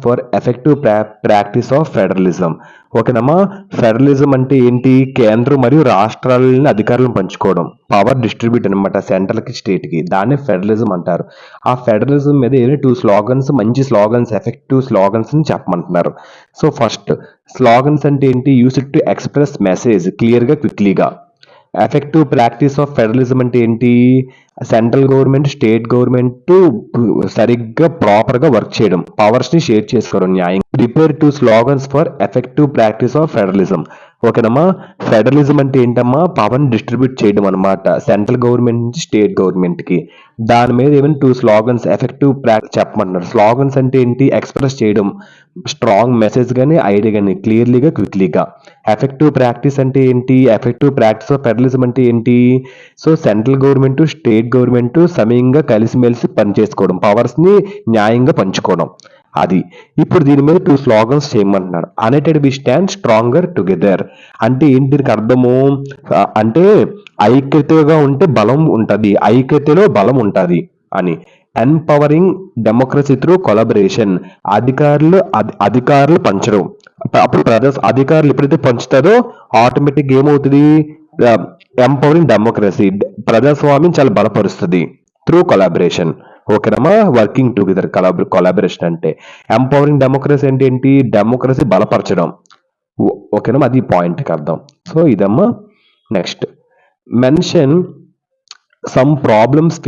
For effective practice of federalism. ఓకేనమ్మా. Federalism అంటే ఏంటి? కేంద్రం మరియు రాష్ట్రాలని అధికారులను పంచుకోవడం, పవర్ డిస్ట్రిబ్యూట్ అనమాట సెంట్రల్కి స్టేట్కి, దాన్ని ఫెడరలిజం అంటారు. ఆ ఫెడరలిజం మీద ఏదైనా 2 స్లోగన్స్, మంచి స్లోగన్స్, ఎఫెక్టివ్ స్లోగన్స్ ని చెప్పమంటున్నారు. సో ఫస్ట్ స్లోగన్స్ అంటే ఏంటి? Use it to express message క్లియర్గా, క్విక్లీగా. ఎఫెక్టివ్ ప్రాక్టీస్ ఆఫ్ ఫెడరలిజం అంటే ఏంటి? సెంట్రల్ గవర్నమెంట్, స్టేట్ గవర్నమెంట్ సరిగ్గా ప్రాపర్గా వర్క్ చేయడం, పవర్స్ ని షేర్ చేసుకోవడం న్యాయం. Prepare to slogans for effective practice of federalism. ఓకేనమ్మా. ఫెడరలిజం అంటే ఏంటమ్మా? పవర్ డిస్ట్రిబ్యూట్ చేయడం అనమాట సెంట్రల్ గవర్నమెంట్ నుంచి స్టేట్ గవర్నమెంట్ కి. దాని మీద ఏమైనా 2 స్లోగన్స్ ఎఫెక్టివ్ చెప్పమంటున్నారు. స్లోగన్స్ అంటే ఏంటి? ఎక్స్ప్రెస్ చేయడం, స్ట్రాంగ్ మెసేజ్ కానీ ఐడియా కానీ క్లియర్లీగా, క్విక్లీగా. ఎఫెక్టివ్ ప్రాక్టీస్ అంటే ఏంటి? ఎఫెక్టివ్ ప్రాక్టీస్ ఆఫ్ ఫెడరలిజం అంటే ఏంటి? So central government, state government సమయంగా కలిసిమెలిసి పనిచేసుకోవడం, పవర్స్ ని న్యాయంగా పంచుకోవడం. అది. ఇప్పుడు దీని మీద 2 స్లోగన్స్ చేయమంటున్నాడు. United we stand stronger together. అంటే ఏంటి దీనికి అర్థము? అంటే ఐక్యతగా ఉంటే బలం ఉంటది, ఐక్యతలో బలం ఉంటది అని. Empowering democracy through collaboration. అధికారులు పంచడం. అప్పుడు అధికారులు ఎప్పుడైతే పంచుతారో ఆటోమేటిక్ ఏమవుతుంది? ఎంపవరింగ్ డెమోక్రసీ, ప్రజాస్వామ్యం చాలా బలపరుస్తుంది త్రూ కొలాబరేషన్. ఓకేనమ్మా. వర్కింగ్ టుగెదర్, కొలాబరేషన్ అంటే. ఎంపవరింగ్ డెమోక్రసీ అంటే ఏంటి? డెమోక్రసీ బలపరచడం. ఓకేనమ్మా. అది పాయింట్కి అర్థం. సో ఇదమ్మా. Next mention some problems